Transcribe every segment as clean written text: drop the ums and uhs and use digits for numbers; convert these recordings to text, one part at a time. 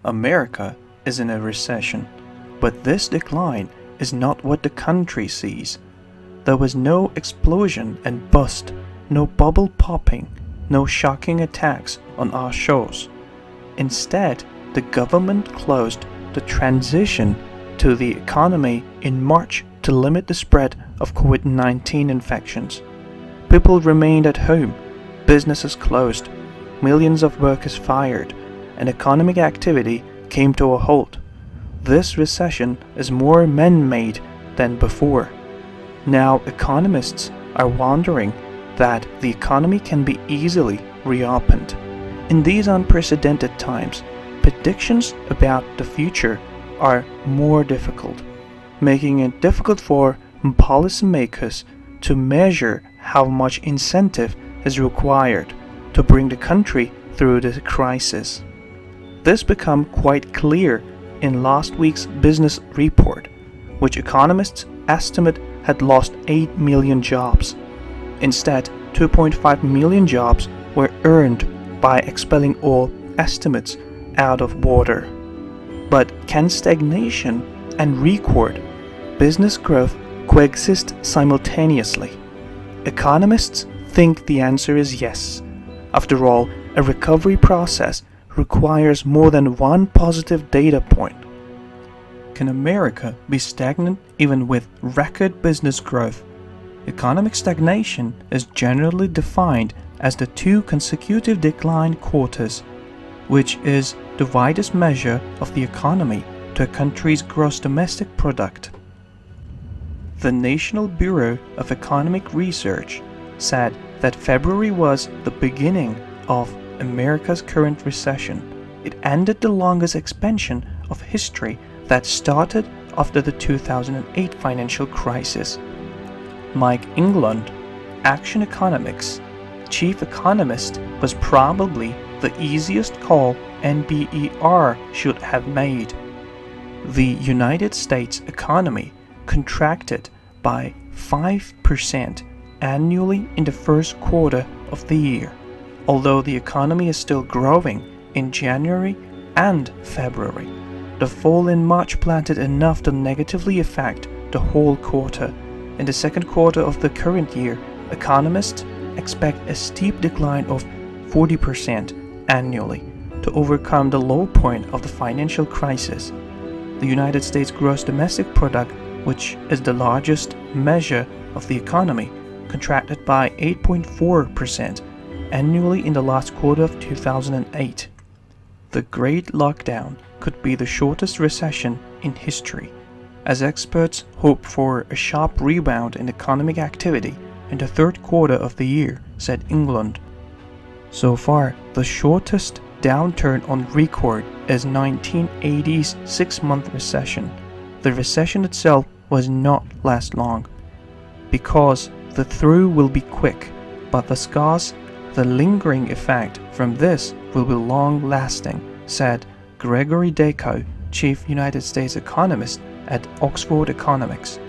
America is in a recession, but this decline is not what the country sees. There was no explosion and bust, no bubble popping, no shocking attacks on our shores. Instead, the government closed the transition to the economy in March to limit the spread of COVID-19 infections. People remained at home, businesses closed, millions of workers fired, and economic activity came to a halt. This recession is more man-made than before. Now economists are wondering that the economy can be easily reopened. In these unprecedented times, predictions about the future are more difficult, making it difficult for policymakers to measure how much incentive is required to bring the country through the crisis. This became quite clear in last week's business report, which economists estimate had lost 8 million jobs. Instead, 2.5 million jobs were earned by expelling all estimates out of water. But can stagnation and record business growth coexist simultaneously? Economists think the answer is yes. After all, a recovery process requires more than one positive data point. Can America be stagnant even with record business growth? Economic stagnation is generally defined as the 2 consecutive decline quarters, which is the widest measure of the economy to a country's gross domestic product. The National Bureau of Economic Research said that February was the beginning of America's current recession. It ended the longest expansion of history that started after the 2008 financial crisis. Mike England, Action Economics chief economist, was probably the easiest call NBER should have made. The United States economy contracted by 5% annually in the first quarter of the year, although the economy is still growing in January and February. The fall in March planted enough to negatively affect the whole quarter. In the second quarter of the current year, economists expect a steep decline of 40% annually to overcome the low point of the financial crisis. The United States gross domestic product, which is the largest measure of the economy, contracted by 8.4% annually in the last quarter of 2008. The Great Lockdown could be the shortest recession in history, as experts hope for a sharp rebound in economic activity in the third quarter of the year, said England. So far, the shortest downturn on record is 1980's 6-month recession. The recession itself was not last long, because the through will be quick, but the scars, the lingering effect from this will be long-lasting, said Gregory Dacko, chief United States economist at Oxford Economics.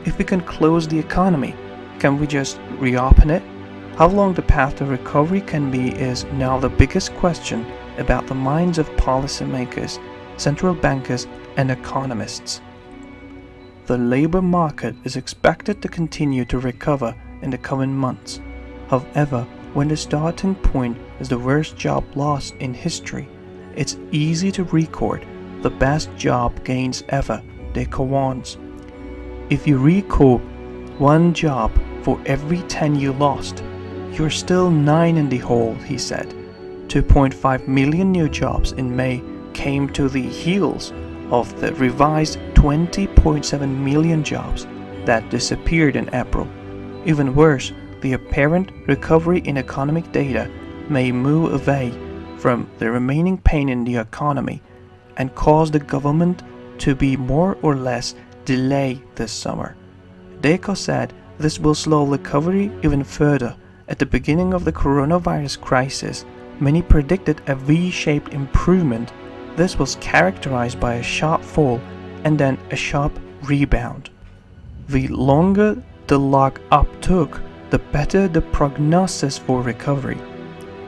If we can close the economy, can we just reopen it? How long the path to recovery can be is now the biggest question about the minds of policymakers, central bankers, and economists. The labor market is expected to continue to recover in the coming months. However, when the starting point is the worst job loss in history, it's easy to record the best job gains ever, Dacko warns. If you recoup 1 job for every 10 you lost, you're still 9 in the hole, he said. 2.5 million new jobs in May came to the heels of the revised 20.7 million jobs that disappeared in April. Even worse, the apparent recovery in economic data may move away from the remaining pain in the economy and cause the government to be more or less delayed this summer. Dacko said this will slow recovery even further. At the beginning of the coronavirus crisis, many predicted a V-shaped improvement. This was characterized by a sharp fall and then a sharp rebound. The longer the lock-up took, the better the prognosis for recovery.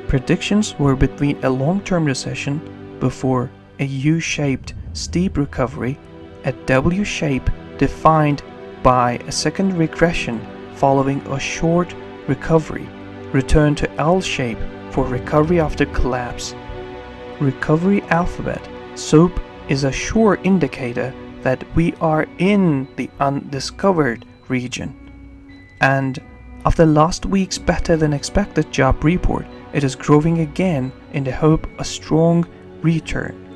Predictions were between a long-term recession before a U-shaped steep recovery, a W-shape defined by a second regression following a short recovery, return to L-shape for recovery after collapse. Recovery alphabet SOAP is a sure indicator that we are in the undiscovered region. And after last week's better than expected job report, it is growing again in the hope of a strong return.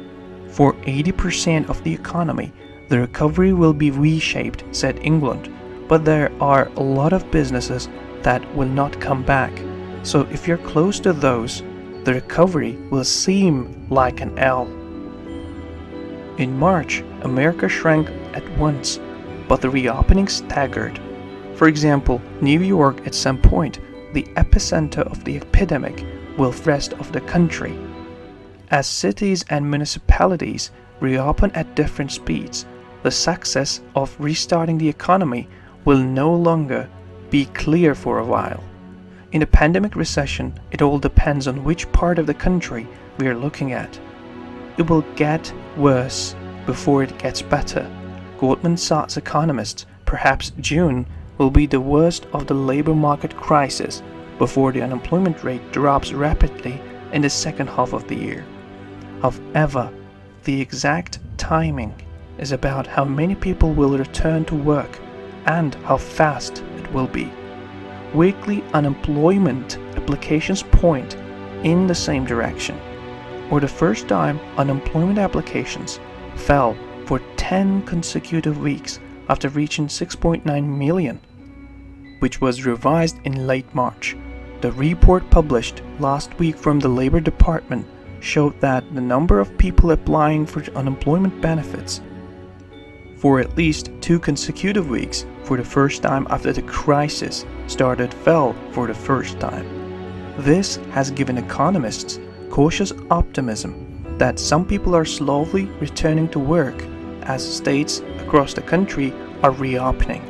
For 80% of the economy, the recovery will be V-shaped, said England, but there are a lot of businesses that will not come back. So if you're close to those, the recovery will seem like an L. In March, America shrank at once, but the reopening staggered. For example, New York at some point, the epicenter of the epidemic, will rest of the country. As cities and municipalities reopen at different speeds, the success of restarting the economy will no longer be clear for a while. In a pandemic recession, it all depends on which part of the country we are looking at. It will get worse before it gets better. Goldman Sachs economists, perhaps June will be the worst of the labor market crisis before the unemployment rate drops rapidly in the second half of the year. However, the exact timing is about how many people will return to work and how fast it will be. Weekly unemployment applications point in the same direction. For the first time, unemployment applications fell for 10 consecutive weeks after reaching 6.9 million, which was revised in late March. The report published last week from the Labor Department showed that the number of people applying for unemployment benefits for at least 2 consecutive weeks for the first time after the crisis started fell for the first time. This has given economists cautious optimism that some people are slowly returning to work as states across the country are reopening.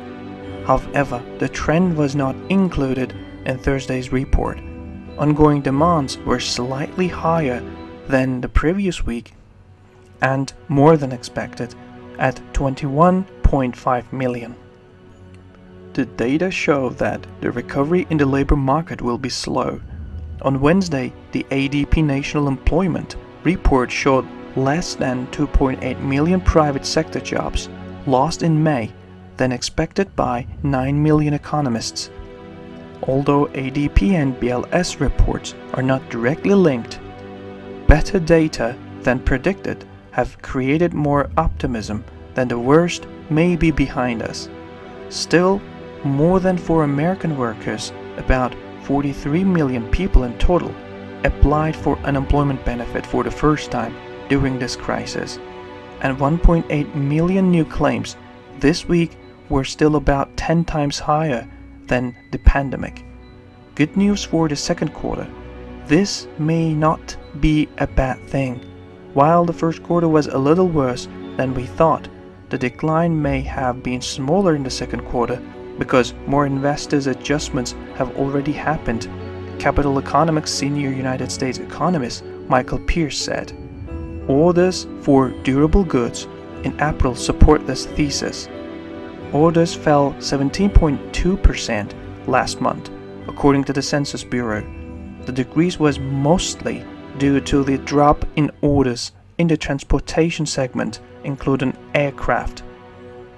However, the trend was not included in Thursday's report. Ongoing demands were slightly higher than the previous week and more than expected at 21.5 million. The data show that the recovery in the labor market will be slow. On Wednesday, the ADP National Employment Report showed less than 2.8 million private sector jobs lost in May than expected by 9 million economists. Although ADP and BLS reports are not directly linked, better data than predicted have created more optimism that the worst may be behind us. Still, more than for American workers, about 43 million people in total applied for unemployment benefit for the first time during this crisis, and 1.8 million new claims this week were still about 10 times higher than the pandemic. Good news for the second quarter. This may not be a bad thing. While the first quarter was a little worse than we thought, the decline may have been smaller in the second quarter because more investors' adjustments have already happened, Capital Economics senior United States economist Michael Pierce said. Orders for durable goods in April support this thesis. Orders fell 17.2% last month, according to the Census Bureau. The decrease was mostly due to the drop in orders in the transportation segment, including aircraft.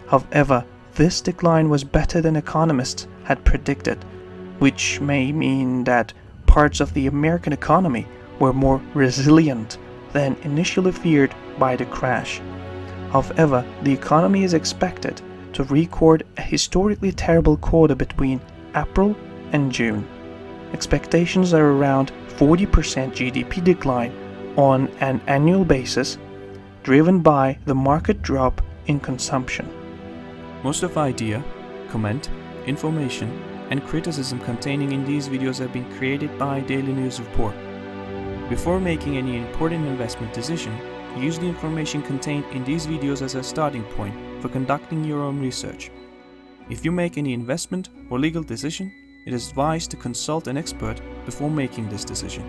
However, this decline was better than economists had predicted, which may mean that parts of the American economy were more resilient than initially feared by the crash. However, the economy is expected to record a historically terrible quarter between April and June. Expectations are around 40% GDP decline on an annual basis, driven by the market drop in consumption. Most of the idea, comment, information, and criticism containing in these videos have been created by Daily News Report. Before making any important investment decision, use the information contained in these videos as a starting point for conducting your own research. If you make any investment or legal decision, it is advised to consult an expert before making this decision.